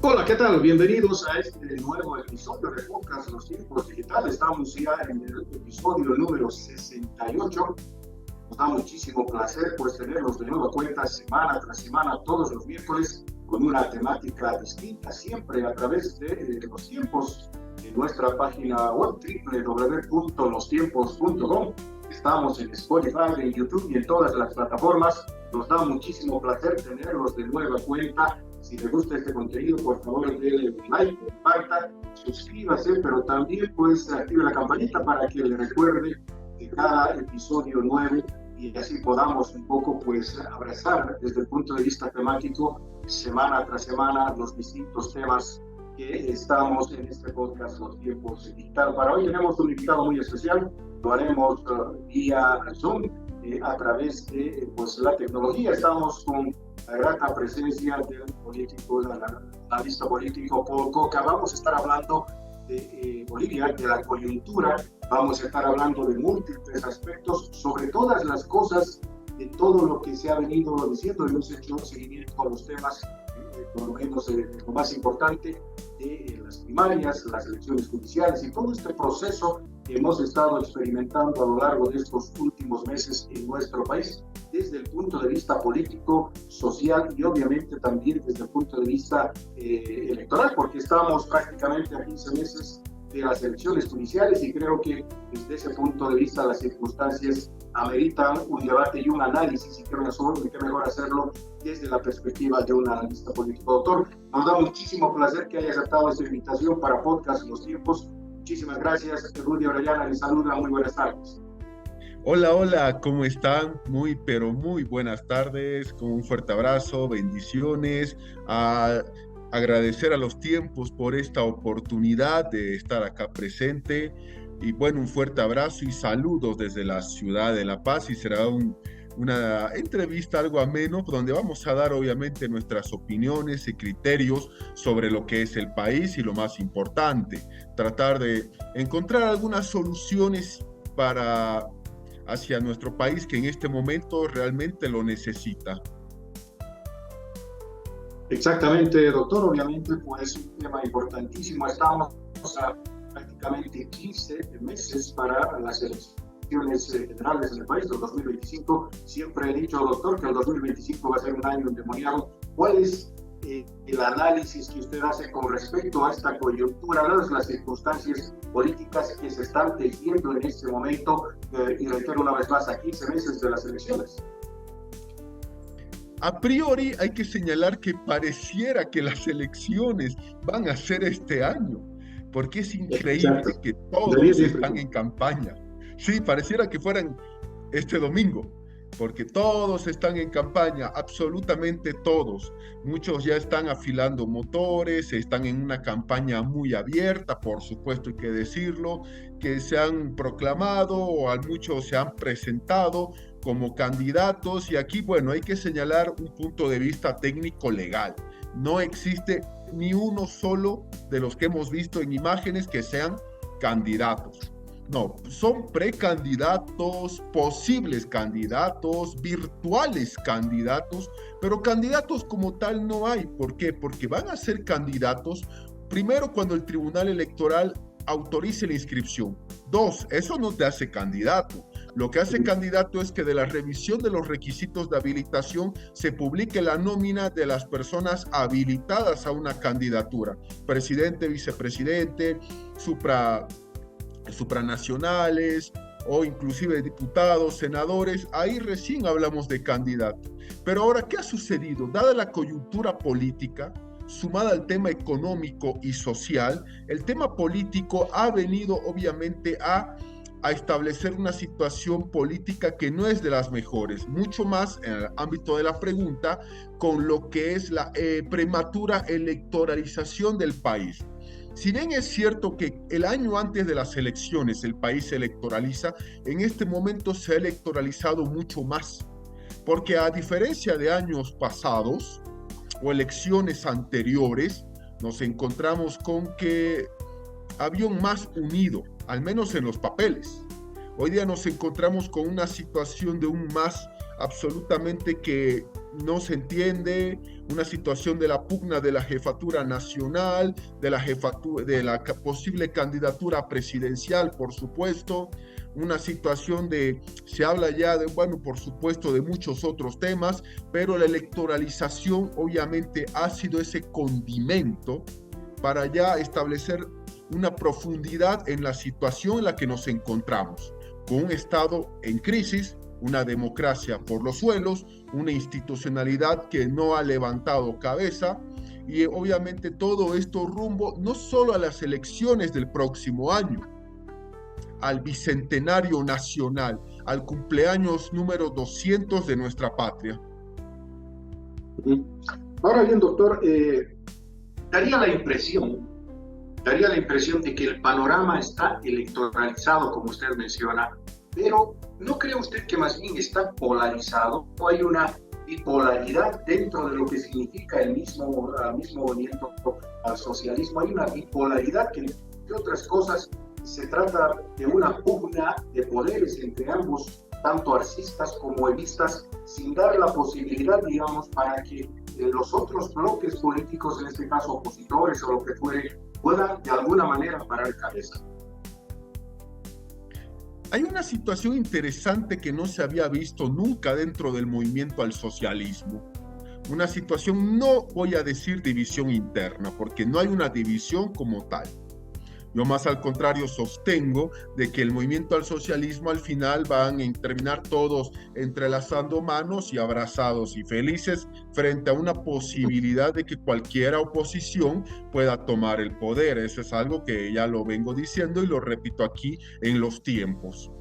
Hola, ¿qué tal? Bienvenidos a este nuevo episodio de Podcast Los Tiempos Digitales. Estamos ya en el episodio número 68. Nos da muchísimo placer pues tenerlos de nueva cuenta semana tras semana, todos los miércoles, con una temática distinta, siempre a través de Los Tiempos, en nuestra página web www.lostiempos.com. Estamos en Spotify, en YouTube y en todas las plataformas. Nos da muchísimo placer tenerlos de nueva cuenta. Si les gusta este contenido, por favor, denle un like, comparta, suscríbase, pero también pues active la campanita para que le recuerde de cada episodio nuevo y así podamos un poco pues abrazar desde el punto de vista temático semana tras semana los distintos temas que estamos en este podcast Los Tiempos Digital. Para hoy tenemos un invitado muy especial, lo haremos vía Zoom a través de pues, la tecnología. Estamos con la grata presencia del político, analista político Paul Coca. Vamos a estar hablando de Bolivia, de la coyuntura, vamos a estar hablando de múltiples aspectos, sobre todas las cosas, de todo lo que se ha venido diciendo. Hemos hecho seguimiento a los temas, por lo menos lo más importante, de las primarias, las elecciones judiciales y todo este proceso que hemos estado experimentando a lo largo de estos últimos meses en nuestro país, desde el punto de vista político, social y obviamente también desde el punto de vista electoral, porque estamos prácticamente a 15 meses de las elecciones judiciales y creo que desde ese punto de vista las circunstancias ameritan un debate y un análisis, y qué mejor hacerlo desde la perspectiva de un analista político. Doctor, nos da muchísimo placer que haya aceptado esta invitación para Podcast Los Tiempos. Muchísimas gracias. Rudy Orellana les saluda. Muy buenas tardes. Hola, ¿cómo están? Pero muy buenas tardes, con un fuerte abrazo, bendiciones, agradecer a Los Tiempos por esta oportunidad de estar acá presente y bueno, un fuerte abrazo y saludos desde la ciudad de La Paz y será una entrevista algo ameno donde vamos a dar obviamente nuestras opiniones y criterios sobre lo que es el país y lo más importante, tratar de encontrar algunas soluciones hacia nuestro país que en este momento realmente lo necesita. Exactamente, doctor. Obviamente, pues un tema importantísimo. Estamos a prácticamente 15 meses para las elecciones generales en el país del 2025. Siempre he dicho, doctor, que el 2025 va a ser un año endemoniado. ¿Cuál es el análisis que usted hace con respecto a esta coyuntura, las circunstancias políticas que se están tejiendo en este momento, y reitero una vez más, a 15 meses de las elecciones? A priori hay que señalar que pareciera que las elecciones van a ser este año, porque es increíble que todos están en campaña. Sí, pareciera que fueran este domingo, porque todos están en campaña, absolutamente todos. Muchos ya están afilando motores, están en una campaña muy abierta, por supuesto hay que decirlo, que se han proclamado o a muchos se han presentado como candidatos y aquí, bueno, hay que señalar un punto de vista técnico-legal. No existe ni uno solo de los que hemos visto en imágenes que sean candidatos. No, son precandidatos, posibles candidatos, virtuales candidatos, pero candidatos como tal no hay. ¿Por qué? Porque van a ser candidatos primero cuando el Tribunal Electoral autorice la inscripción. 2, eso no te hace candidato. Lo que hace candidato es que de la revisión de los requisitos de habilitación se publique la nómina de las personas habilitadas a una candidatura. Presidente, vicepresidente, supranacionales o inclusive diputados, senadores, ahí recién hablamos de candidato. Pero ahora, ¿qué ha sucedido? Dada la coyuntura política, sumada al tema económico y social, el tema político ha venido obviamente a establecer una situación política que no es de las mejores, mucho más en el ámbito de la pregunta, con lo que es la prematura electoralización del país. Si bien es cierto que el año antes de las elecciones el país se electoraliza, en este momento se ha electoralizado mucho más, porque a diferencia de años pasados o elecciones anteriores, nos encontramos con que había un más unido, al menos en los papeles. Hoy día nos encontramos con una situación de un más absolutamente que no se entiende, una situación de la pugna de la jefatura nacional, de la posible candidatura presidencial, por supuesto, una situación se habla ya de, bueno, por supuesto, de muchos otros temas, pero la electoralización obviamente ha sido ese condimento para ya establecer una profundidad en la situación en la que nos encontramos, con un Estado en crisis, una democracia por los suelos, una institucionalidad que no ha levantado cabeza, y obviamente todo esto rumbo no solo a las elecciones del próximo año, al bicentenario nacional, al cumpleaños número 200 de nuestra patria. Ahora bien, doctor, daría la impresión de que el panorama está electoralizado, como usted menciona, pero ¿no cree usted que más bien está polarizado? Hay una bipolaridad dentro de lo que significa el mismo movimiento al socialismo. Hay una bipolaridad que, entre otras cosas, se trata de una pugna de poderes entre ambos, tanto arcistas como evistas, sin dar la posibilidad, digamos, para que los otros bloques políticos, en este caso opositores o lo que fuere, puedan de alguna manera parar cabeza. Hay una situación interesante que no se había visto nunca dentro del movimiento al socialismo. Una situación, no voy a decir división interna, porque no hay una división como tal. Yo más al contrario sostengo de que el movimiento al socialismo al final van a terminar todos entrelazando manos y abrazados y felices frente a una posibilidad de que cualquier oposición pueda tomar el poder. Eso es algo que ya lo vengo diciendo y lo repito aquí en los tiempos.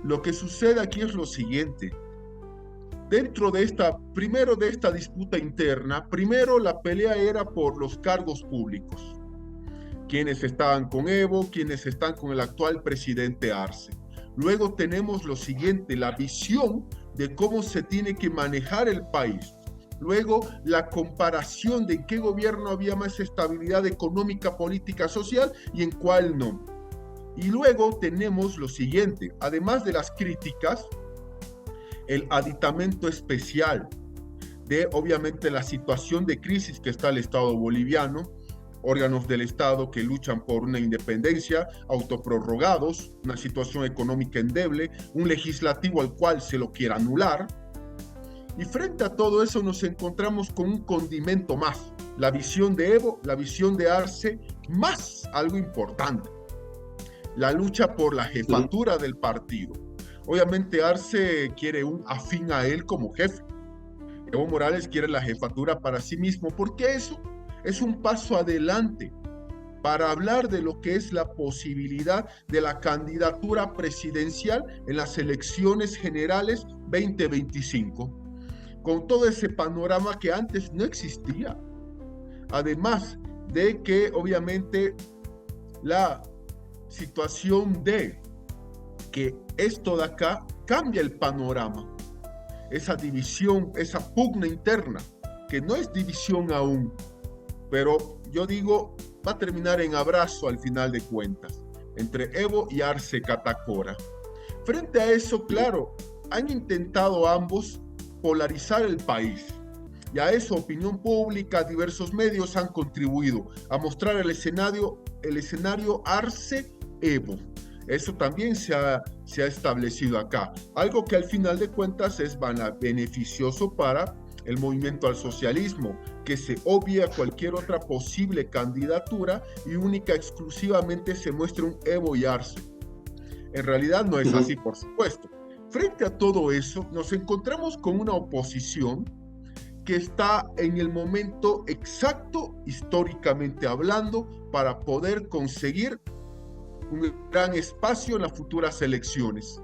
Lo que sucede aquí es lo siguiente. Dentro de primero de esta disputa interna, primero la pelea era por los cargos públicos. Quienes estaban con Evo, quienes están con el actual presidente Arce. Luego tenemos lo siguiente, la visión de cómo se tiene que manejar el país. Luego, la comparación de en qué gobierno había más estabilidad económica, política, social y en cuál no. Y luego tenemos lo siguiente, además de las críticas, el aditamento especial de, obviamente, la situación de crisis que está el Estado boliviano, órganos del Estado que luchan por una independencia, autoprorrogados, una situación económica endeble, un legislativo al cual se lo quiere anular. Y frente a todo eso nos encontramos con un condimento más, la visión de Evo, la visión de Arce, más algo importante, la lucha por la jefatura del partido. Obviamente Arce quiere un afín a él como jefe. Evo Morales quiere la jefatura para sí mismo. ¿Por qué eso? Es un paso adelante para hablar de lo que es la posibilidad de la candidatura presidencial en las elecciones generales 2025, con todo ese panorama que antes no existía. Además de que obviamente la situación de que esto de acá cambia el panorama, esa división, esa pugna interna, que no es división aún, pero yo digo, va a terminar en abrazo al final de cuentas, entre Evo y Arce Catacora. Frente a eso, claro, han intentado ambos polarizar el país. Y a eso opinión pública, diversos medios han contribuido a mostrar el escenario Arce-Evo. Eso también se ha establecido acá. Algo que al final de cuentas es beneficioso para el movimiento al socialismo, que se obvia cualquier otra posible candidatura y única exclusivamente se muestra un Evo y Arce. En realidad no es así, por supuesto. Frente a todo eso, nos encontramos con una oposición que está en el momento exacto, históricamente hablando, para poder conseguir un gran espacio en las futuras elecciones.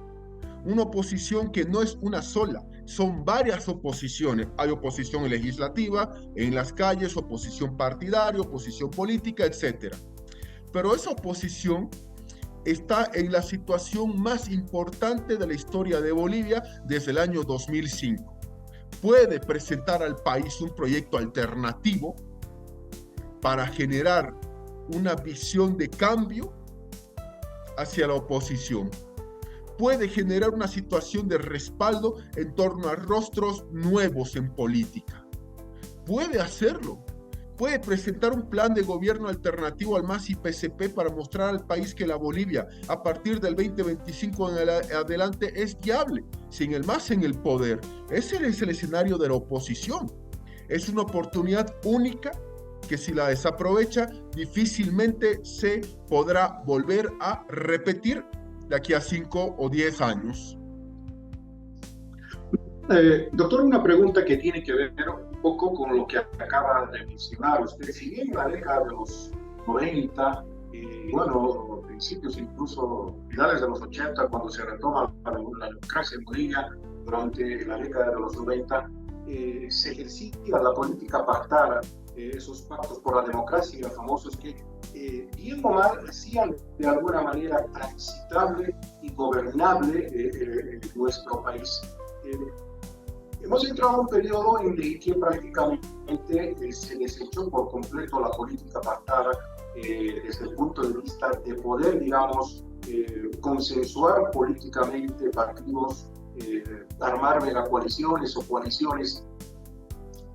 Una oposición que no es una sola, son varias oposiciones. Hay oposición legislativa, en las calles, oposición partidaria, oposición política, etc. Pero esa oposición está en la situación más importante de la historia de Bolivia desde el año 2005. Puede presentar al país un proyecto alternativo para generar una visión de cambio hacia la oposición. puede generar una situación de respaldo en torno a rostros nuevos en política. Puede hacerlo. Puede presentar un plan de gobierno alternativo al MAS y PSP para mostrar al país que la Bolivia, a partir del 2025 en adelante, es viable, sin el MAS en el poder. Ese es el escenario de la oposición. Es una oportunidad única que, si la desaprovecha, difícilmente se podrá volver a repetir de aquí a 5 o 10 años. Doctor, una pregunta que tiene que ver un poco con lo que acaba de mencionar usted. Si bien en la década de los 90, bueno, principios incluso finales de los 80, cuando se retoma la democracia en Bolivia, durante la década de los 90, se ejercía la política pactada, esos pactos por la democracia famosos que, bien o mal, hacían de alguna manera transitable y gobernable nuestro país. Hemos entrado en un periodo en el que prácticamente se desechó por completo la política pactada desde el punto de vista de poder, digamos, consensuar políticamente partidos, armar megacoaliciones o coaliciones.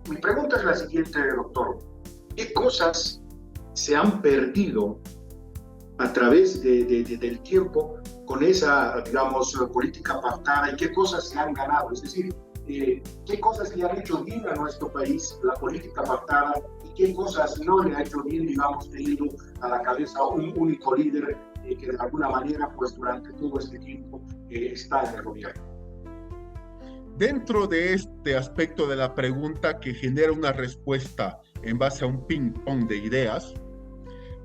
Mi pregunta es la siguiente, doctor. ¿Qué cosas se han perdido a través del tiempo con esa, digamos, política pactada y qué cosas se han ganado? Es decir, qué cosas le han hecho bien a nuestro país la política pactada y qué cosas no le ha hecho bien, digamos, teniendo a la cabeza un único líder que de alguna manera, pues durante todo este tiempo está en el gobierno. Dentro de este aspecto de la pregunta, que genera una respuesta en base a un ping-pong de ideas,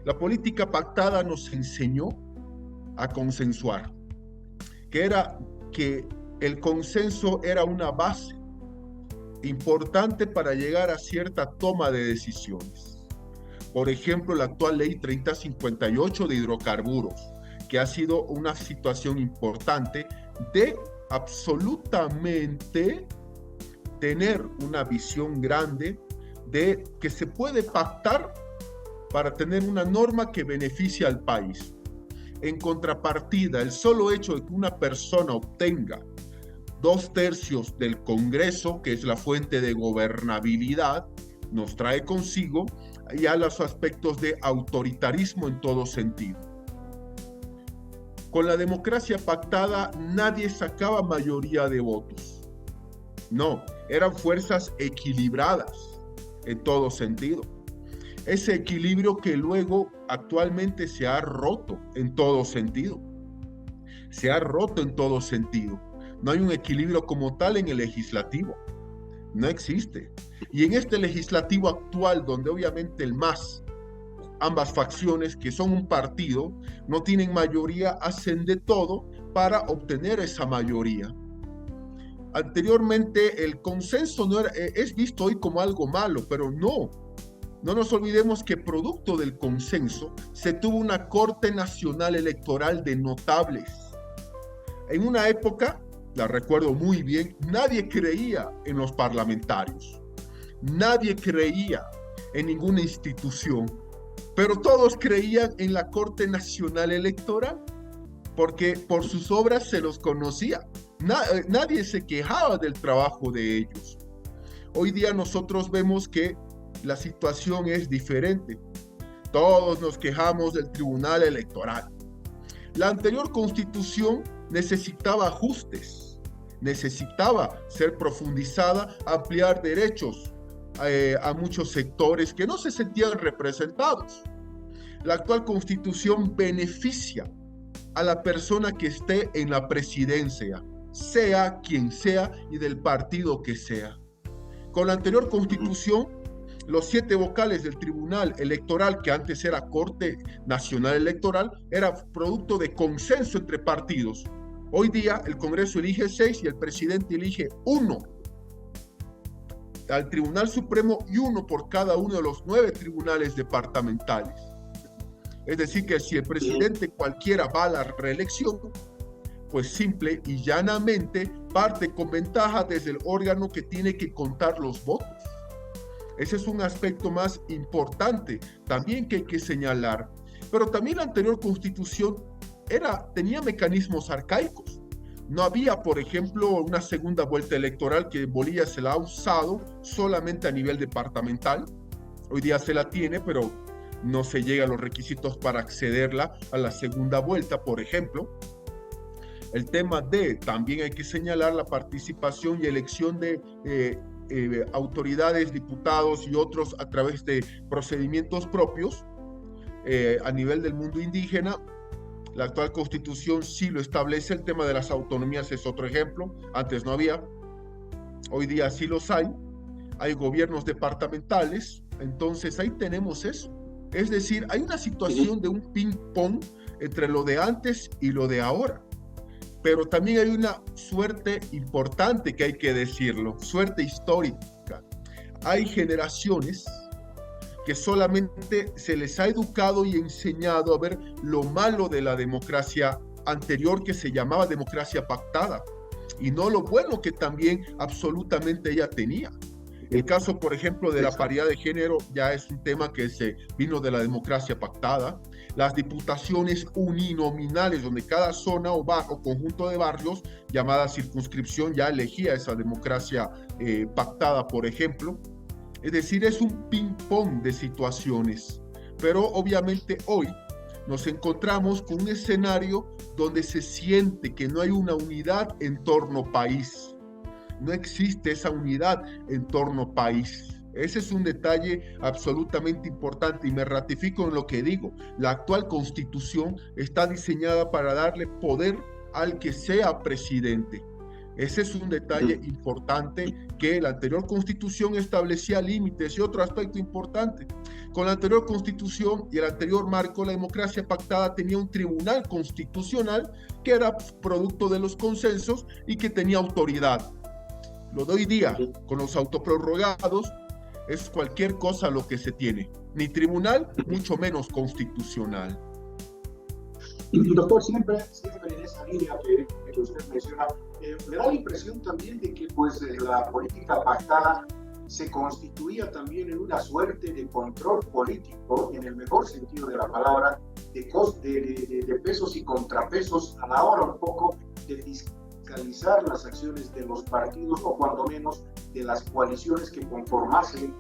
la política pactada nos enseñó a consensuar, que el consenso era una base importante para llegar a cierta toma de decisiones. Por ejemplo, la actual ley 3058 de hidrocarburos, que ha sido una situación importante de absolutamente tener una visión grande de que se puede pactar para tener una norma que beneficie al país. En contrapartida, el solo hecho de que una persona obtenga 2/3 del Congreso, que es la fuente de gobernabilidad, nos trae consigo ya los aspectos de autoritarismo en todo sentido. Con la democracia pactada nadie sacaba mayoría de votos. No, eran fuerzas equilibradas en todo sentido. Ese equilibrio que luego actualmente se ha roto en todo sentido. Se ha roto en todo sentido. No hay un equilibrio como tal en el legislativo. No existe. Y en este legislativo actual, donde obviamente el MAS, ambas facciones que son un partido, no tienen mayoría, hacen de todo para obtener esa mayoría. Anteriormente el consenso no era, es visto hoy como algo malo, pero no. No nos olvidemos que producto del consenso se tuvo una Corte Nacional Electoral de notables. En una época, la recuerdo muy bien, nadie creía en los parlamentarios. Nadie creía en ninguna institución, pero todos creían en la Corte Nacional Electoral, porque por sus obras se los conocía. Nadie se quejaba del trabajo de ellos. Hoy día nosotros vemos que la situación es diferente. Todos nos quejamos del Tribunal Electoral. La anterior constitución necesitaba ajustes, necesitaba ser profundizada, ampliar derechos a muchos sectores que no se sentían representados. La actual constitución beneficia a la persona que esté en la presidencia, sea quien sea y del partido que sea. Con la anterior constitución, los 7 vocales del Tribunal Electoral, que antes era Corte Nacional Electoral, era producto de consenso entre partidos. Hoy día el Congreso elige 6 y el presidente elige 1 al Tribunal Supremo y 1 por cada uno de los 9 tribunales departamentales. Es decir, que si el presidente cualquiera va a la reelección, pues simple y llanamente parte con ventaja desde el órgano que tiene que contar los votos. Ese es un aspecto más importante también que hay que señalar. Pero también la anterior constitución tenía mecanismos arcaicos. No había, por ejemplo, una segunda vuelta electoral, que Bolivia se la ha usado solamente a nivel departamental. Hoy día se la tiene, pero no se llega a los requisitos para accederla a la segunda vuelta, por ejemplo. El tema de, también hay que señalar la participación y elección de autoridades, diputados y otros a través de procedimientos propios a nivel del mundo indígena. La actual constitución sí lo establece. El tema de las autonomías es otro ejemplo. Antes no había, hoy día sí los hay. Hay gobiernos departamentales, entonces ahí tenemos eso. Es decir, hay una situación de un ping-pong entre lo de antes y lo de ahora. Pero también hay una suerte importante, que hay que decirlo, suerte histórica. Hay generaciones que solamente se les ha educado y enseñado a ver lo malo de la democracia anterior, que se llamaba democracia pactada, y no lo bueno que también absolutamente ella tenía. El caso, por ejemplo, de la paridad de género ya es un tema que se vino de la democracia pactada. Las diputaciones uninominales, donde cada zona o conjunto de barrios, llamada circunscripción, ya elegía esa democracia pactada, por ejemplo. Es decir, es un ping-pong de situaciones. Pero obviamente hoy nos encontramos con un escenario donde se siente que no hay una unidad en torno país. No existe esa unidad en torno país. Ese es un detalle absolutamente importante y me ratifico en lo que digo. La actual constitución está diseñada para darle poder al que sea presidente. Ese es un detalle importante, que la anterior constitución establecía límites. Y otro aspecto importante, con la anterior constitución y el anterior marco, la democracia pactada tenía un tribunal constitucional que era producto de los consensos y que tenía autoridad. Lo de hoy día, con los autoprorrogados, es cualquier cosa lo que se tiene. Ni tribunal, mucho menos constitucional. Y doctor, siempre en esa línea que usted menciona, me da la impresión también de que pues, la política pactada se constituía también en una suerte de control político, en el mejor sentido de la palabra, de pesos y contrapesos, a la hora un poco de fiscalizar las acciones de los partidos, o cuando menos de las coaliciones que conformasen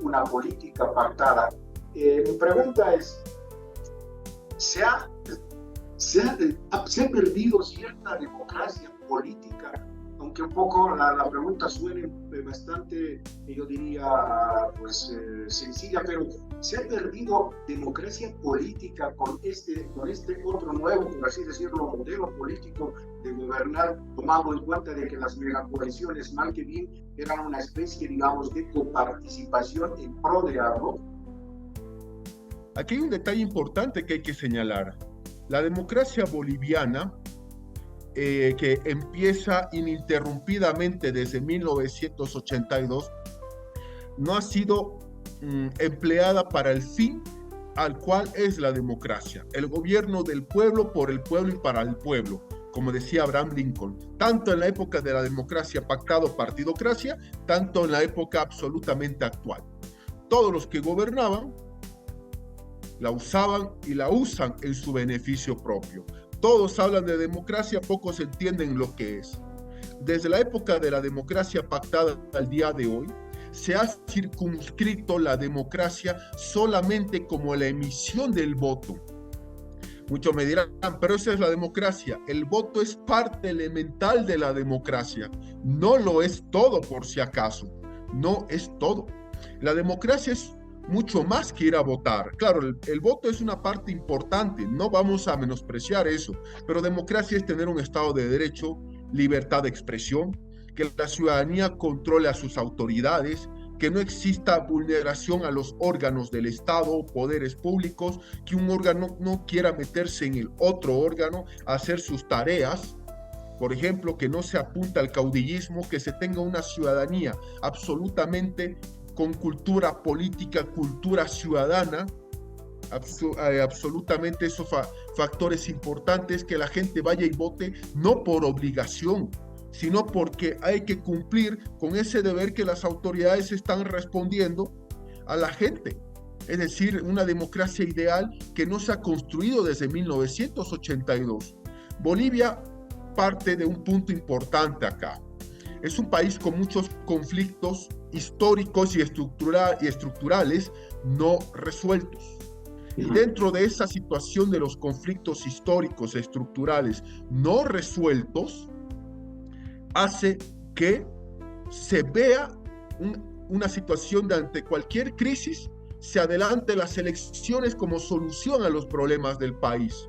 una política pactada. Mi pregunta es, ¿se ha perdido cierta democracia política? Aunque un poco la pregunta suene bastante, yo diría, pues sencilla, pero ¿se ha perdido democracia política con este otro nuevo, por así decirlo, modelo político de gobernar, tomando en cuenta de que las megacoaliciones, mal que bien, eran una especie, digamos, de coparticipación en pro de algo? Aquí hay un detalle importante que hay que señalar. La democracia boliviana, que empieza ininterrumpidamente desde 1982, no ha sido empleada para el fin al cual es la democracia, el gobierno del pueblo, por el pueblo y para el pueblo, como decía Abraham Lincoln, tanto en la época de la democracia pactada o partidocracia, tanto en la época absolutamente actual. Todos los que gobernaban la usaban y la usan en su beneficio propio. Todos hablan de democracia, pocos entienden lo que es. Desde la época de la democracia pactada al día de hoy, se ha circunscrito la democracia solamente como la emisión del voto. Muchos me dirán, pero esa es la democracia. El voto es parte elemental de la democracia. No lo es todo, por si acaso. No es todo. La democracia es mucho más que ir a votar. Claro, el voto es una parte importante, no vamos a menospreciar eso, pero democracia es tener un Estado de Derecho, libertad de expresión, que la ciudadanía controle a sus autoridades, que no exista vulneración a los órganos del Estado, poderes públicos, que un órgano no quiera meterse en el otro órgano a hacer sus tareas. Por ejemplo, que no se apunta al caudillismo, que se tenga una ciudadanía absolutamente con cultura política, cultura ciudadana, absolutamente esos factores importantes, que la gente vaya y vote no por obligación, sino porque hay que cumplir con ese deber que las autoridades están respondiendo a la gente. Es decir, una democracia ideal que no se ha construido desde 1982. Bolivia parte de un punto importante acá. Es un país con muchos conflictos históricos y estructurales no resueltos. Y dentro de esa situación de los conflictos históricos, estructurales no resueltos, hace que se vea una situación de ante cualquier crisis, se adelante las elecciones como solución a los problemas del país.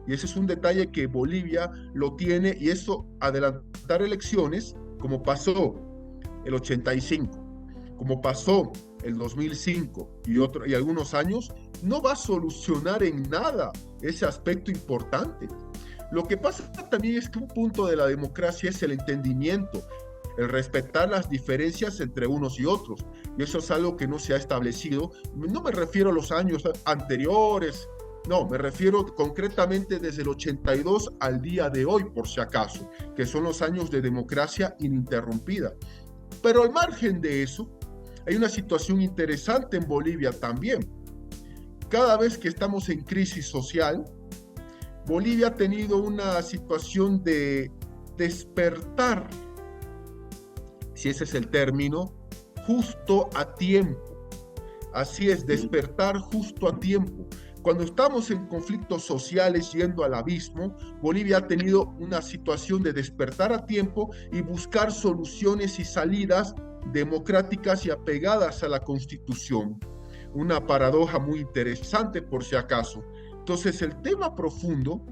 Y ese es un detalle que Bolivia lo tiene, y eso, adelantar elecciones, como pasó el 85, como pasó el 2005 y algunos años, no va a solucionar en nada ese aspecto importante. Lo que pasa también es que un punto de la democracia es el entendimiento, el respetar las diferencias entre unos y otros, y eso es algo que no se ha establecido. No me refiero a los años anteriores, no, me refiero concretamente desde el 82 al día de hoy, por si acaso, que son los años de democracia ininterrumpida. Pero al margen de eso, hay una situación interesante en Bolivia también. Cada vez que estamos en crisis social, Bolivia ha tenido una situación de despertar, si ese es el término, justo a tiempo. Así es, despertar justo a tiempo. Cuando estamos en conflictos sociales yendo al abismo, Bolivia ha tenido una situación de despertar a tiempo y buscar soluciones y salidas democráticas y apegadas a la Constitución. Una paradoja muy interesante, por si acaso. Entonces, el tema profundo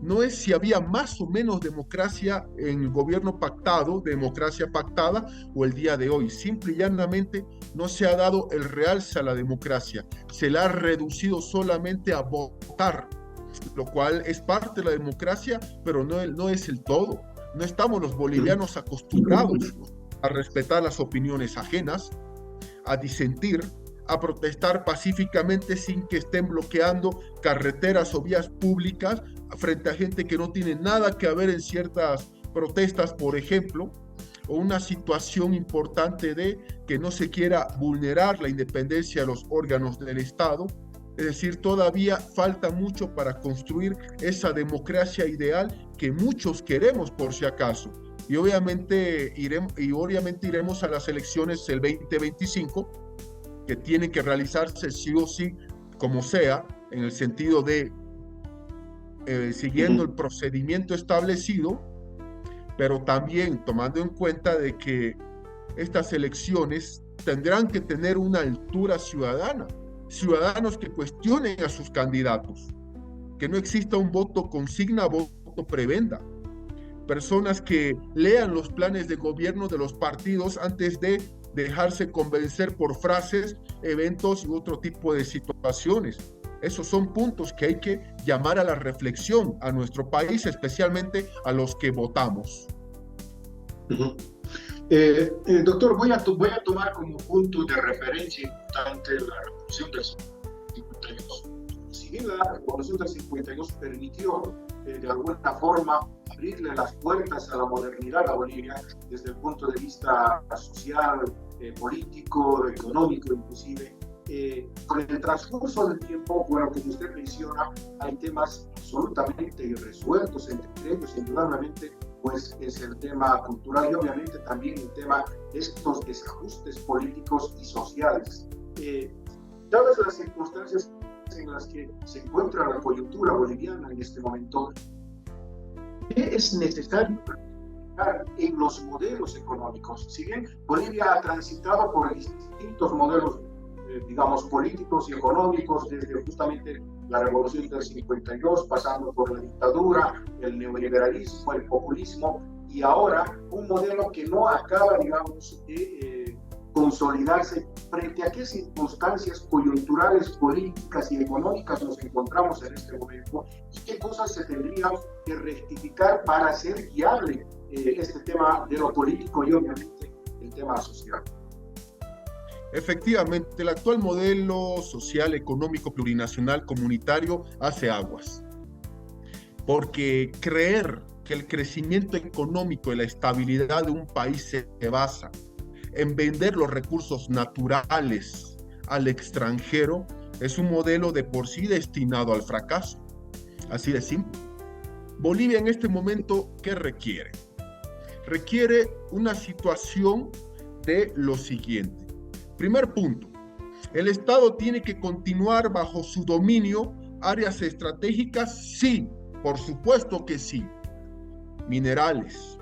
no es si había más o menos democracia en el gobierno pactado, democracia pactada, o el día de hoy. Simple y llanamente no se ha dado el realce a la democracia. Se la ha reducido solamente a votar, lo cual es parte de la democracia, pero no es el todo. No estamos los bolivianos acostumbrados a respetar las opiniones ajenas, a disentir, a protestar pacíficamente sin que estén bloqueando carreteras o vías públicas frente a gente que no tiene nada que ver en ciertas protestas, por ejemplo, o una situación importante de que no se quiera vulnerar la independencia de los órganos del Estado. Es decir, todavía falta mucho para construir esa democracia ideal que muchos queremos, por si acaso. Y obviamente iremos a las elecciones el 2025, que tienen que realizarse sí o sí, como sea, en el sentido de siguiendo el procedimiento establecido, pero también tomando en cuenta de que estas elecciones tendrán que tener una altura ciudadana, ciudadanos que cuestionen a sus candidatos, que no exista un voto consigna, voto prebenda, personas que lean los planes de gobierno de los partidos antes de dejarse convencer por frases, eventos y otro tipo de situaciones. Esos son puntos que hay que llamar a la reflexión a nuestro país, especialmente a los que votamos. Doctor, voy a tomar como punto de referencia importante la Revolución del 52. Si bien la Revolución del 52 permitió de alguna forma abrirle las puertas a la modernidad a Bolivia desde el punto de vista social, político, económico inclusive, con el transcurso del tiempo, bueno, como usted menciona, hay temas absolutamente irresueltos, entre ellos indudablemente pues es el tema cultural y obviamente también el tema de estos desajustes políticos y sociales. Dadas las circunstancias en las que se encuentra la coyuntura boliviana en este momento, ¿qué es necesario en los modelos económicos? Si bien Bolivia ha transitado por distintos modelos, digamos, políticos y económicos, desde justamente la Revolución del 52, pasando por la dictadura, el neoliberalismo, el populismo, y ahora un modelo que no acaba, digamos, de consolidarse. ¿Frente a qué circunstancias coyunturales, políticas y económicas nos encontramos en este momento? ¿Y qué cosas se tendrían que rectificar para hacer viable este tema de lo político y obviamente el tema social? Efectivamente, el actual modelo social, económico, plurinacional, comunitario hace aguas. Porque creer que el crecimiento económico y la estabilidad de un país se basa en vender los recursos naturales al extranjero es un modelo de por sí destinado al fracaso. Así de simple. Bolivia en este momento, ¿qué requiere? Requiere una situación de lo siguiente. Primer punto, el Estado tiene que continuar bajo su dominio áreas estratégicas, sí, por supuesto que sí. Minerales,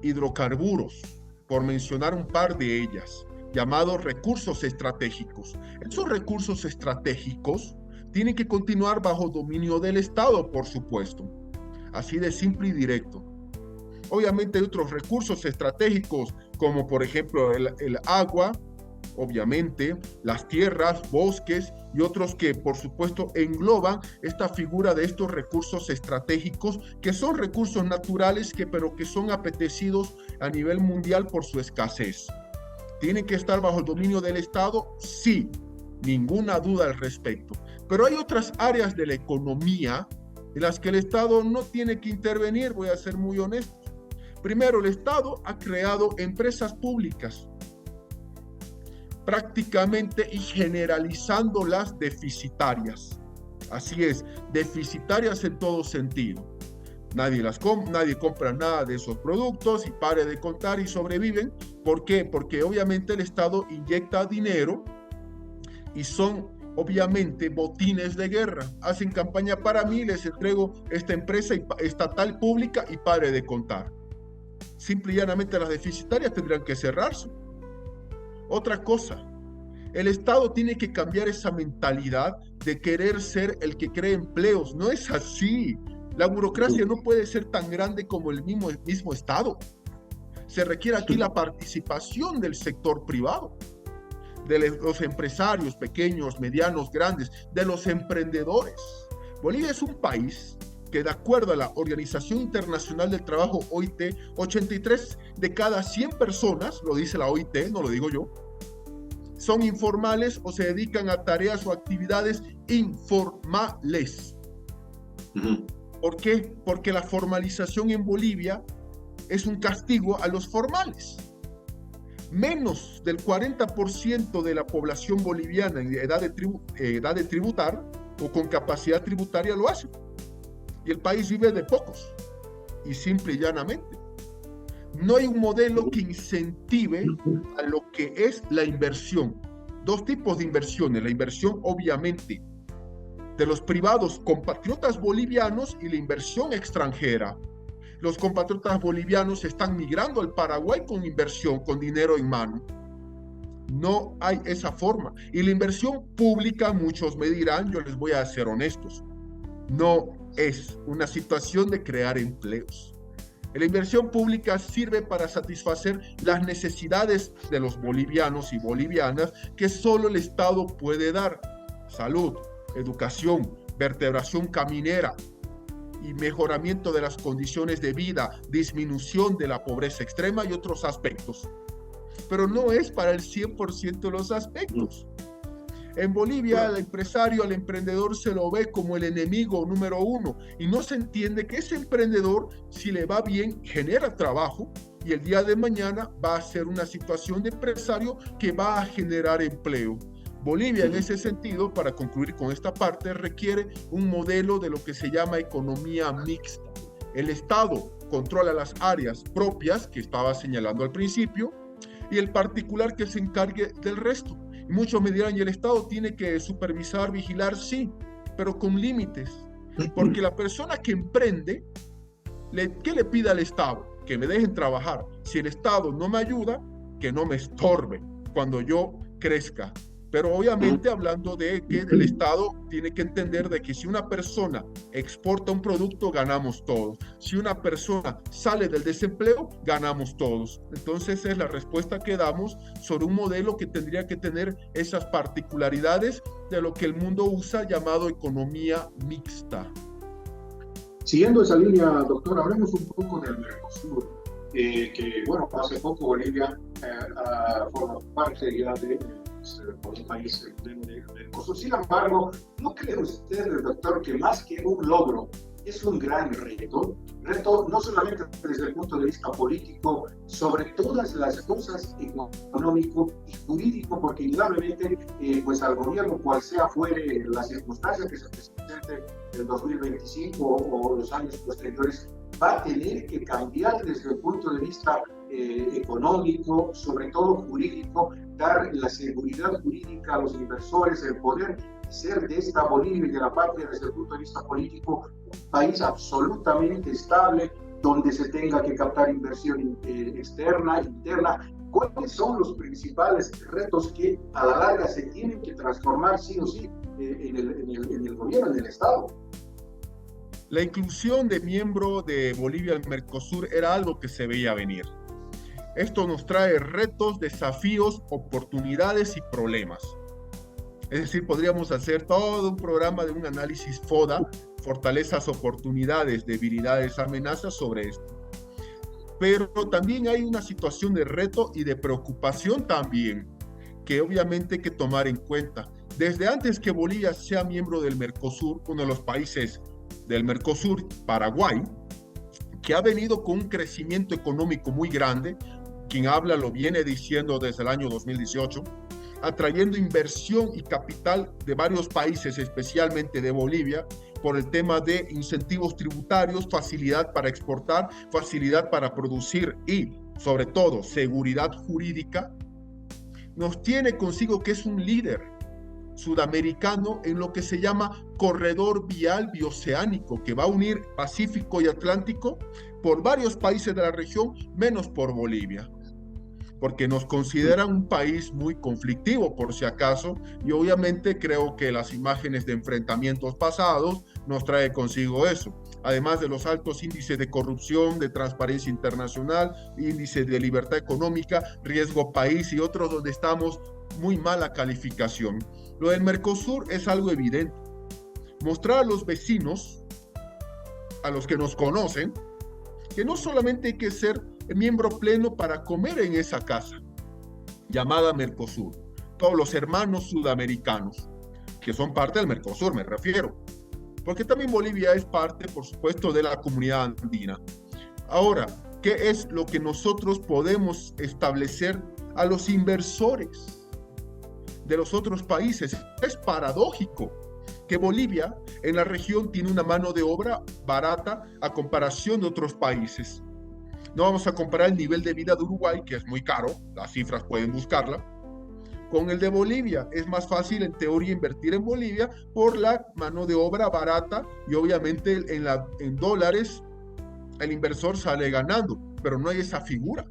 hidrocarburos, por mencionar un par de ellas, llamados recursos estratégicos. Esos recursos estratégicos tienen que continuar bajo dominio del Estado, por supuesto. Así de simple y directo. Obviamente hay otros recursos estratégicos, como por ejemplo el agua, obviamente, las tierras, bosques y otros que por supuesto engloban esta figura de estos recursos estratégicos, que son recursos naturales, pero que son apetecidos a nivel mundial por su escasez. ¿Tienen que estar bajo el dominio del Estado? Sí, ninguna duda al respecto. Pero hay otras áreas de la economía en las que el Estado no tiene que intervenir, voy a ser muy honesto. Primero, el Estado ha creado empresas públicas, prácticamente y generalizando las deficitarias. Así es, deficitarias en todo sentido. Nadie compra nada de esos productos y pare de contar y sobreviven. ¿Por qué? Porque obviamente el Estado inyecta dinero y son obviamente botines de guerra. Hacen campaña para mí, les entrego esta empresa estatal pública y pare de contar. Simple y llanamente las deficitarias tendrán que cerrarse. Otra cosa, el Estado tiene que cambiar esa mentalidad de querer ser el que cree empleos. No es así. La burocracia no puede ser tan grande como el mismo Estado. Se requiere aquí la participación del sector privado, de los empresarios pequeños, medianos, grandes, de los emprendedores. Bolivia es un país que, de acuerdo a la Organización Internacional del Trabajo, OIT, 83 de cada 100 personas, lo dice la OIT, no lo digo yo, son informales o se dedican a tareas o actividades informales. ¿Por qué? Porque la formalización en Bolivia es un castigo a los formales. Menos del 40% de la población boliviana en edad de tributar o con capacidad tributaria lo hace. Y el país vive de pocos. Y simple y llanamente, no hay un modelo que incentive a lo que es la inversión. Dos tipos de inversiones. La inversión, obviamente, de los privados compatriotas bolivianos y la inversión extranjera. Los compatriotas bolivianos están migrando al Paraguay con inversión, con dinero en mano. No hay esa forma. Y la inversión pública, muchos me dirán, yo les voy a ser honestos, no es una situación de crear empleos. La inversión pública sirve para satisfacer las necesidades de los bolivianos y bolivianas que solo el Estado puede dar. Salud, educación, vertebración caminera y mejoramiento de las condiciones de vida, disminución de la pobreza extrema y otros aspectos. Pero no es para el 100% de los aspectos. En Bolivia, al empresario, al emprendedor se lo ve como el enemigo número uno y no se entiende que ese emprendedor, si le va bien, genera trabajo y el día de mañana va a ser una situación de empresario que va a generar empleo. Bolivia, en ese sentido, para concluir con esta parte, requiere un modelo de lo que se llama economía mixta. El Estado controla las áreas propias que estaba señalando al principio y el particular que se encargue del resto. Y muchos me dirán, ¿y el Estado tiene que supervisar, vigilar? Sí, pero con límites. Porque la persona que emprende, ¿qué le pide al Estado? Que me dejen trabajar. Si el Estado no me ayuda, que no me estorbe cuando yo crezca. Pero obviamente hablando de que el Estado tiene que entender de que si una persona exporta un producto, ganamos todos. Si una persona sale del desempleo, ganamos todos. Entonces es la respuesta que damos sobre un modelo que tendría que tener esas particularidades de lo que el mundo usa llamado economía mixta. Siguiendo esa línea, doctor, hablemos un poco del Mercosur, que bueno, hace poco Bolivia forma parte ya de por un país de Mercosur. Sin embargo, ¿no cree usted, doctor, que más que un logro es un gran reto no solamente desde el punto de vista político, sobre todas las cosas económico y jurídico, porque indudablemente pues al gobierno, cual sea fuere la circunstancia que se presente el 2025 o los años posteriores, va a tener que cambiar desde el punto de vista económico, sobre todo jurídico, dar la seguridad jurídica a los inversores, el poder ser de esta Bolivia y de la patria desde el punto de vista político un país absolutamente estable, donde se tenga que captar inversión externa, interna. ¿Cuáles son los principales retos que a la larga se tienen que transformar sí o sí en el gobierno, en el Estado? La inclusión de miembro de Bolivia al Mercosur era algo que se veía venir. Esto nos trae retos, desafíos, oportunidades y problemas. Es decir, podríamos hacer todo un programa de un análisis FODA, fortalezas, oportunidades, debilidades, amenazas sobre esto. Pero también hay una situación de reto y de preocupación también, que obviamente hay que tomar en cuenta. Desde antes que Bolivia sea miembro del Mercosur, uno de los países del Mercosur, Paraguay, que ha venido con un crecimiento económico muy grande, quien habla lo viene diciendo desde el año 2018, atrayendo inversión y capital de varios países, especialmente de Bolivia, por el tema de incentivos tributarios, facilidad para exportar, facilidad para producir y, sobre todo, seguridad jurídica, nos tiene consigo que es un líder sudamericano en lo que se llama corredor vial bioceánico, que va a unir Pacífico y Atlántico por varios países de la región, menos por Bolivia, porque nos consideran un país muy conflictivo, por si acaso, y obviamente creo que las imágenes de enfrentamientos pasados nos trae consigo eso, además de los altos índices de corrupción, de transparencia internacional, índices de libertad económica, riesgo país y otros donde estamos muy mala calificación. Lo del Mercosur es algo evidente. Mostrar a los vecinos, a los que nos conocen, que no solamente hay que ser miembro pleno para comer en esa casa llamada Mercosur, todos los hermanos sudamericanos que son parte del Mercosur, me refiero, porque también Bolivia es parte, por supuesto, de la comunidad andina. Ahora, ¿qué es lo que nosotros podemos establecer a los inversores de los otros países? Es paradójico que Bolivia en la región tiene una mano de obra barata a comparación de otros países. No vamos a comparar el nivel de vida de Uruguay, que es muy caro, las cifras pueden buscarla, con el de Bolivia. Es más fácil en teoría invertir en Bolivia por la mano de obra barata y obviamente en dólares el inversor sale ganando, pero no hay esa figura.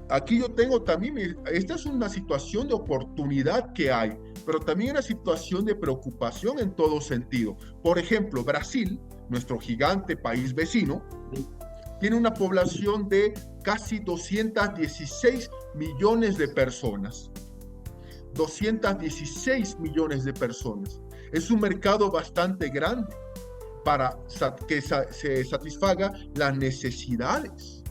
Aquí yo tengo también, esta es una situación de oportunidad que hay, pero también una situación de preocupación en todo sentido. Por ejemplo, Brasil, nuestro gigante país vecino, tiene una población de casi 216 millones de personas. 216 millones de personas. Es un mercado bastante grande para que se satisfaga las necesidades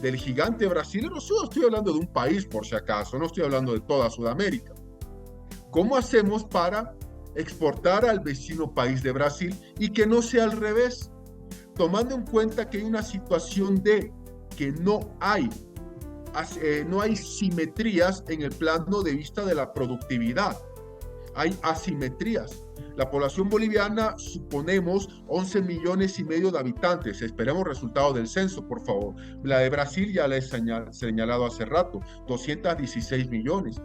del gigante brasileño. Yo estoy hablando de un país, por si acaso, no estoy hablando de toda Sudamérica. ¿Cómo hacemos para exportar al vecino país de Brasil y que no sea al revés? Tomando en cuenta que hay una situación de que no hay simetrías en el plano de vista de la productividad. Hay asimetrías. La población boliviana, suponemos, 11 millones y medio de habitantes. Esperemos resultados del censo, por favor. La de Brasil ya la he señalado hace rato, 216 millones.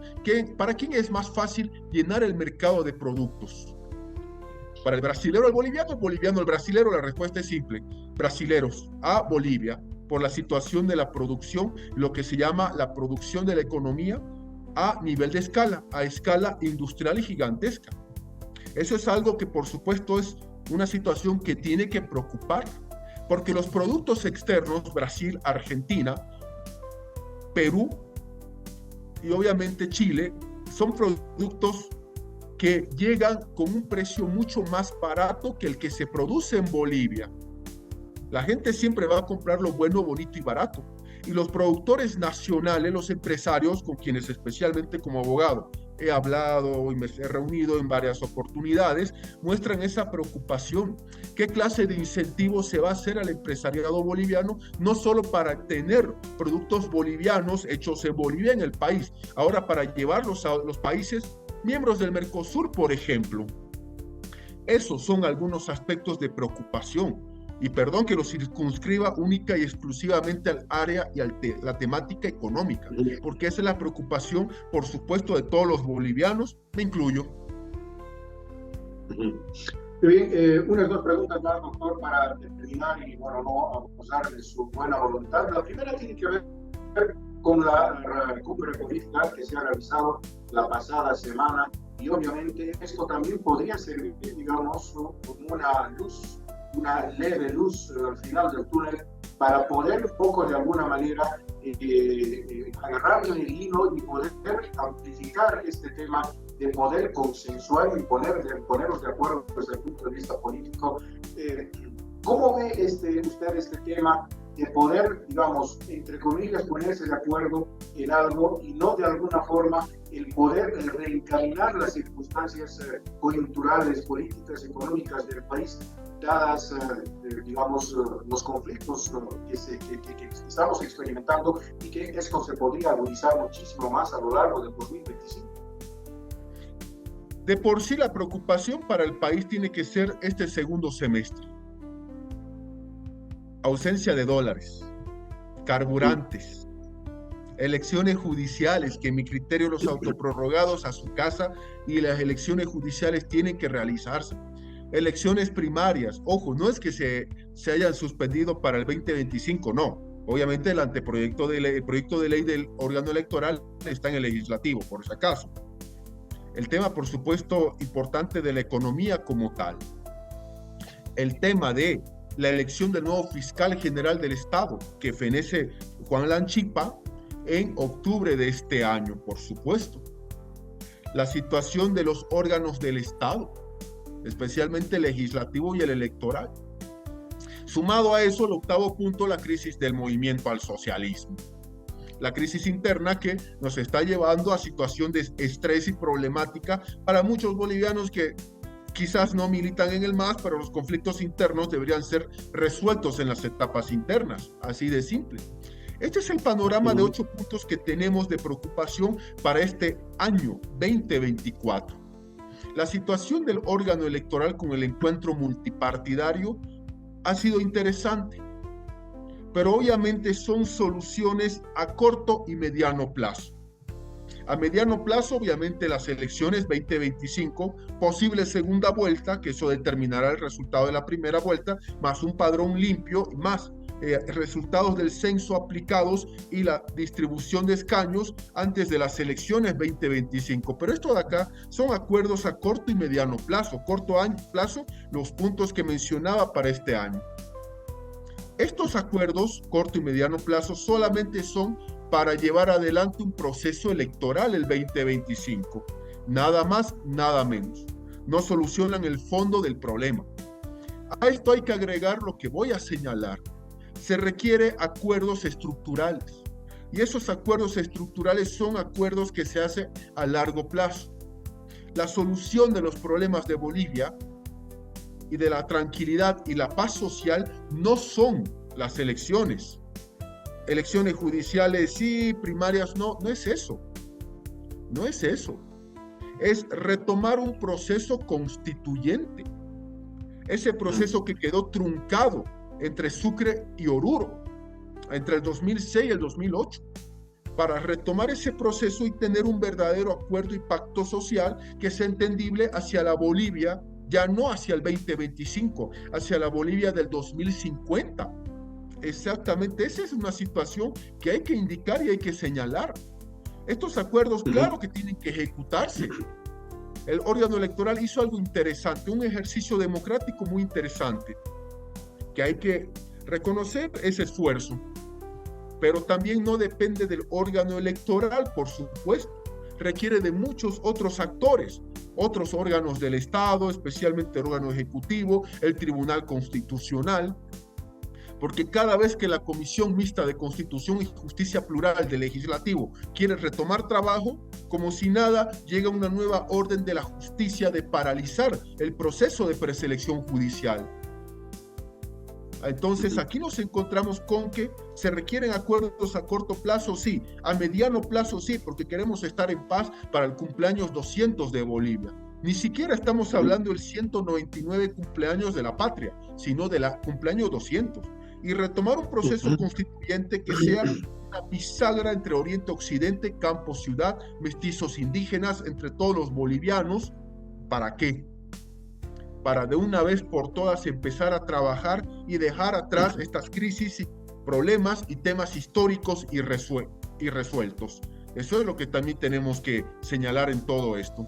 ¿Para quién es más fácil llenar el mercado de productos? Para el brasilero, el boliviano, el brasilero, la respuesta es simple. Brasileros a Bolivia, por la situación de la producción, lo que se llama la producción de la economía a nivel de escala, a escala industrial y gigantesca. Eso es algo que, por supuesto, es una situación que tiene que preocupar, porque los productos externos, Brasil, Argentina, Perú y obviamente Chile, son productos que llegan con un precio mucho más barato que el que se produce en Bolivia. La gente siempre va a comprar lo bueno, bonito y barato. Y los productores nacionales, los empresarios, con quienes especialmente como abogado he hablado y me he reunido en varias oportunidades, muestran esa preocupación. ¿Qué clase de incentivo se va a hacer al empresariado boliviano? No solo para tener productos bolivianos hechos en Bolivia, en el país, ahora para llevarlos a los países miembros del Mercosur, por ejemplo. Esos son algunos aspectos de preocupación. Y perdón que lo circunscriba única y exclusivamente al área y a la temática económica, porque esa es la preocupación, por supuesto, de todos los bolivianos, me incluyo. Bien, unas dos preguntas más, doctor, para terminar y, bueno, no abusar de su buena voluntad. La primera tiene que ver con la cumbre política que se ha realizado la pasada semana y obviamente esto también podría servir, digamos, como una luz, una leve luz al final del túnel para poder un poco de alguna manera agarrarle el hilo y poder amplificar este tema, de poder consensuar y ponernos de acuerdo desde el punto de vista político. ¿Cómo ve usted este tema de poder, digamos, entre comillas, ponerse de acuerdo en algo y no de alguna forma el poder reencaminar las circunstancias coyunturales, políticas, económicas del país, dadas, digamos, los conflictos que estamos experimentando y que esto se podría agudizar muchísimo más a lo largo del 2025? De por sí la preocupación para el país tiene que ser este segundo semestre. Ausencia de dólares, carburantes, elecciones judiciales, que en mi criterio los autoprorrogados a su casa y las elecciones judiciales tienen que realizarse. Elecciones primarias, ojo, no es que se hayan suspendido para el 2025, no. Obviamente el anteproyecto de ley, el proyecto de ley del órgano electoral está en el legislativo, por si acaso. El tema, por supuesto, importante de la economía como tal. El tema de la elección del nuevo fiscal general del Estado, que fenece Juan Lanchipa en octubre de este año, por supuesto. La situación de los órganos del Estado, especialmente el legislativo y el electoral. Sumado a eso, el octavo punto, la crisis del movimiento al socialismo. La crisis interna que nos está llevando a situación de estrés y problemática para muchos bolivianos que quizás no militan en el MAS, pero los conflictos internos deberían ser resueltos en las etapas internas, así de simple. Este es el panorama de 8 puntos que tenemos de preocupación para este año 2024. La situación del órgano electoral con el encuentro multipartidario ha sido interesante, pero obviamente son soluciones a corto y mediano plazo. A mediano plazo, obviamente, las elecciones 2025, posible segunda vuelta, que eso determinará el resultado de la primera vuelta, más un padrón limpio, más resultados del censo aplicados y la distribución de escaños antes de las elecciones 2025. Pero esto de acá son acuerdos a corto y mediano plazo. Corto plazo, los puntos que mencionaba para este año. Estos acuerdos, corto y mediano plazo, solamente son para llevar adelante un proceso electoral el 2025. Nada más, nada menos. No solucionan el fondo del problema. A esto hay que agregar lo que voy a señalar. Se requiere acuerdos estructurales. Y esos acuerdos estructurales son acuerdos que se hacen a largo plazo. La solución de los problemas de Bolivia y de la tranquilidad y la paz social no son las elecciones. Elecciones judiciales sí, primarias no, no es eso. No es eso. Es retomar un proceso constituyente. Ese proceso que quedó truncado entre Sucre y Oruro, entre el 2006 y el 2008, para retomar ese proceso y tener un verdadero acuerdo y pacto social que sea entendible hacia la Bolivia, ya no hacia el 2025, hacia la Bolivia del 2050. Exactamente, esa es una situación que hay que indicar y hay que señalar. Estos acuerdos, claro que tienen que ejecutarse. El órgano electoral hizo algo interesante, un ejercicio democrático muy interesante, que hay que reconocer ese esfuerzo, pero también no depende del órgano electoral, por supuesto, requiere de muchos otros actores, otros órganos del Estado, especialmente el órgano ejecutivo, el Tribunal Constitucional, porque cada vez que la Comisión Mixta de Constitución y Justicia Plural del Legislativo quiere retomar trabajo, como si nada, llega una nueva orden de la justicia de paralizar el proceso de preselección judicial. Entonces aquí nos encontramos con que se requieren acuerdos a corto plazo, sí, a mediano plazo, sí, porque queremos estar en paz para el cumpleaños 200 de Bolivia. Ni siquiera estamos hablando del 199 cumpleaños de la patria, sino del cumpleaños 200. Y retomar un proceso constituyente que sea una bisagra entre Oriente-Occidente, campo-ciudad, mestizos indígenas, entre todos los bolivianos. ¿Para qué? Para de una vez por todas empezar a trabajar y dejar atrás estas crisis, problemas y temas históricos irresueltos. Eso es lo que también tenemos que señalar en todo esto.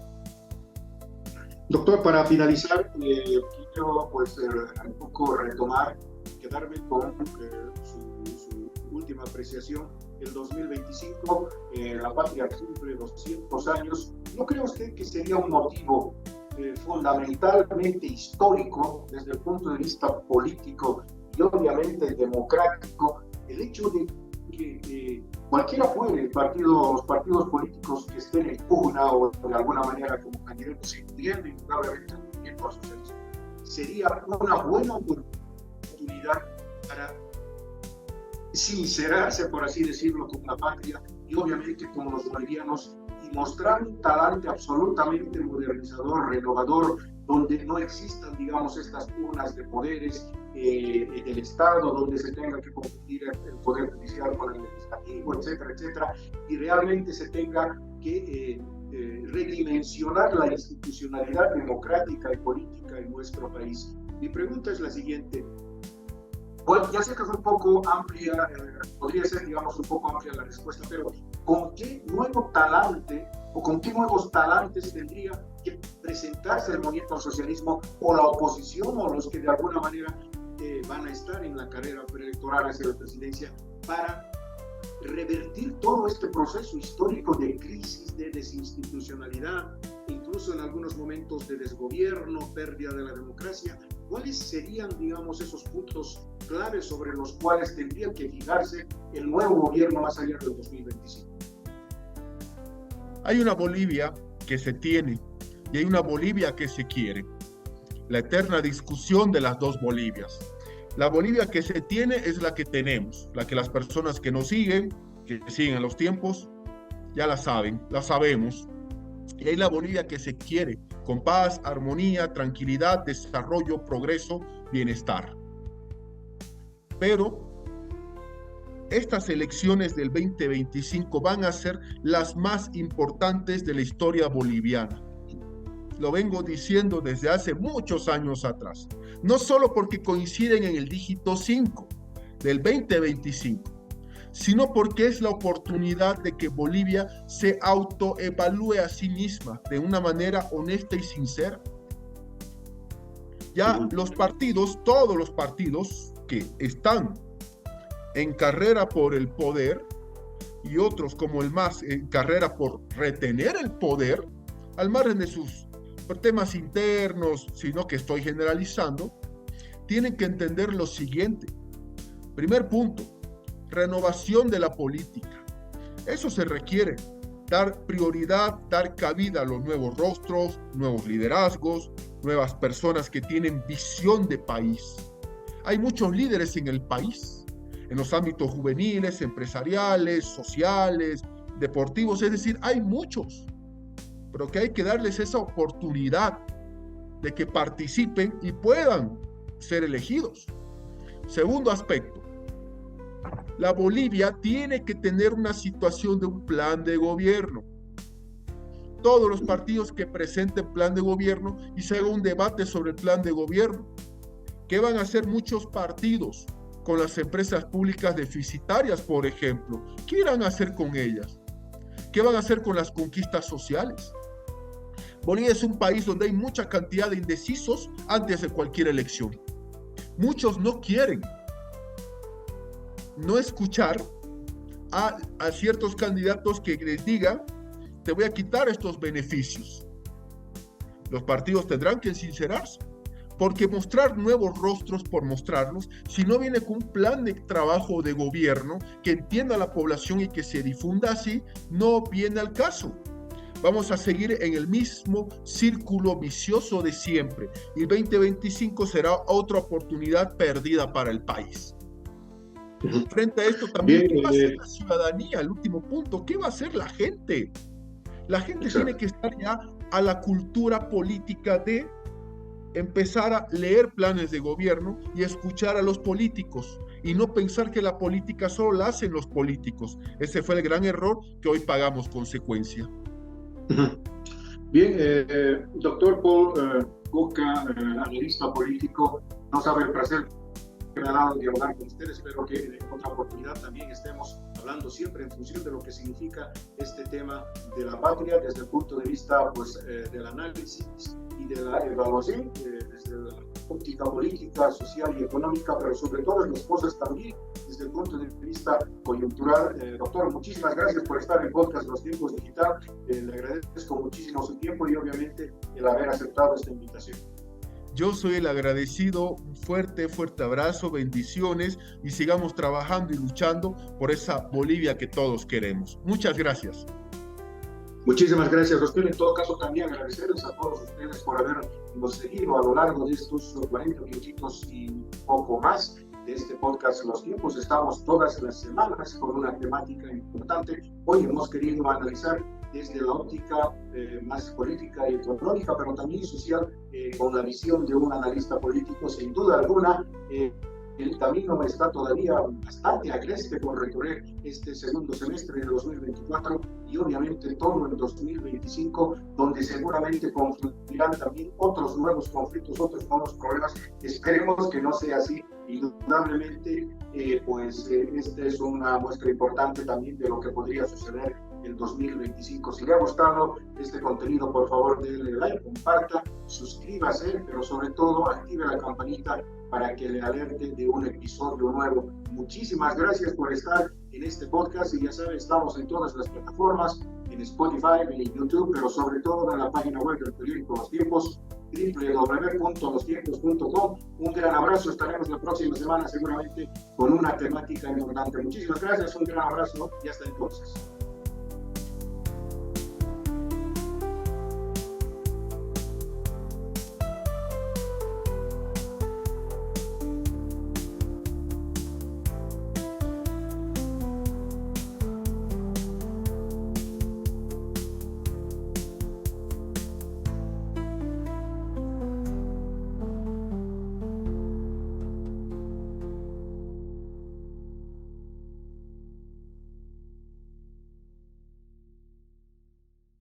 Doctor, para finalizar, quiero pues un poco retomar, quedarme con su última apreciación. El 2025, la patria cumple 200 años. ¿No cree usted que sería un motivo fundamentalmente histórico desde el punto de vista político y obviamente democrático el hecho de que cualquiera fuere los partidos políticos que estén en pugna o de alguna manera como candidatos se pudieran indudablemente al socialismo? Sería una buena oportunidad para sincerarse, por así decirlo, con la patria y obviamente con los bolivianos, y mostrar un talante absolutamente modernizador, renovador, donde no existan, digamos, estas pugnas de poderes en el Estado, donde se tenga que confundir el poder judicial con el legislativo, etcétera, etcétera, y realmente se tenga que redimensionar la institucionalidad democrática y política en nuestro país. Mi pregunta es la siguiente. Bueno, ya sé que es un poco amplia, podría ser, digamos, un poco amplia la respuesta, pero ¿con qué nuevo talante o con qué nuevos talantes tendría que presentarse el movimiento al socialismo o la oposición o los que de alguna manera van a estar en la carrera preelectoral hacia la presidencia para revertir todo este proceso histórico de crisis, de desinstitucionalidad, incluso en algunos momentos de desgobierno, pérdida de la democracia? ¿Cuáles serían, digamos, esos puntos claves sobre los cuales tendría que fijarse el nuevo gobierno más allá del 2025? Hay una Bolivia que se tiene y hay una Bolivia que se quiere. La eterna discusión de las dos Bolivias. La Bolivia que se tiene es la que tenemos, la que las personas que nos siguen, que siguen los tiempos, ya la saben, la sabemos. Y hay la Bolivia que se quiere, con paz, armonía, tranquilidad, desarrollo, progreso, bienestar. Pero estas elecciones del 2025 van a ser las más importantes de la historia boliviana. Lo vengo diciendo desde hace muchos años atrás. No solo porque coinciden en el dígito 5 del 2025, sino porque es la oportunidad de que Bolivia se autoevalúe a sí misma de una manera honesta y sincera. Ya los partidos, todos los partidos que están en carrera por el poder y otros como el MAS en carrera por retener el poder, al margen de sus temas internos, sino que estoy generalizando, tienen que entender lo siguiente. Primer punto, renovación de la política. Eso se requiere, dar prioridad, dar cabida a los nuevos rostros, nuevos liderazgos, nuevas personas que tienen visión de país. Hay muchos líderes en el país, en los ámbitos juveniles, empresariales, sociales, deportivos, es decir, hay muchos, pero que hay que darles esa oportunidad de que participen y puedan ser elegidos. Segundo aspecto, la Bolivia tiene que tener una situación de un plan de gobierno. Todos los partidos que presenten plan de gobierno y se haga un debate sobre el plan de gobierno. ¿Qué van a hacer muchos partidos con las empresas públicas deficitarias, por ejemplo? ¿Qué irán a hacer con ellas? ¿Qué van a hacer con las conquistas sociales? Bolivia es un país donde hay mucha cantidad de indecisos antes de cualquier elección. Muchos no quieren no escuchar a ciertos candidatos que les digan, te voy a quitar estos beneficios. Los partidos tendrán que sincerarse. porque mostrar nuevos rostros por mostrarlos, si no viene con un plan de trabajo de gobierno que entienda a la población y que se difunda así, no viene al caso. Vamos a seguir en el mismo círculo vicioso de siempre y el 2025 será otra oportunidad perdida para el país. Frente a esto también, ¿qué va a hacer la ciudadanía? El último punto, ¿qué va a hacer la gente? La gente tiene que estar ya a la cultura política de empezar a leer planes de gobierno y escuchar a los políticos y no pensar que la política solo la hacen los políticos. Ese fue el gran error que hoy pagamos consecuencia. Bien, doctor Paul Boca, analista político, no sabe el placer que me ha dado de hablar con ustedes. Espero que en otra oportunidad también estemos hablando siempre en función de lo que significa este tema de la patria desde el punto de vista pues, del análisis y de la evaluación desde la óptica política, social y económica, pero sobre todo en las cosas también desde el punto de vista coyuntural. Doctor, muchísimas gracias por estar en Podcast Los Tiempos Digital. Le agradezco muchísimo su tiempo y obviamente el haber aceptado esta invitación. Yo soy el agradecido, un fuerte abrazo, bendiciones y sigamos trabajando y luchando por esa Bolivia que todos queremos. Muchas gracias. Muchísimas gracias, doctor. En todo caso, también agradecerles a todos ustedes por habernos seguido a lo largo de estos 40 minutitos y poco más de este podcast Los Tiempos. Estamos todas las semanas con una temática importante. Hoy hemos querido analizar desde la óptica más política y económica, pero también social, con la visión de un analista político. Sin duda alguna, el camino está todavía bastante agreste por recorrer este segundo semestre de 2024 y obviamente todo el 2025, donde seguramente confluirán también otros nuevos conflictos, otros nuevos problemas. Esperemos que no sea así. Indudablemente, esta es una muestra importante también de lo que podría suceder el 2025. Si le ha gustado este contenido, por favor denle like, comparta, suscríbase, pero sobre todo active la campanita para que le alerte de un episodio nuevo. Muchísimas gracias por estar en este podcast y ya saben, estamos en todas las plataformas, en Spotify, en YouTube, pero sobre todo en la página web del periódico Los Tiempos, www.lostiempos.com. Un gran abrazo, estaremos la próxima semana seguramente con una temática importante. Muchísimas gracias, un gran abrazo y hasta entonces.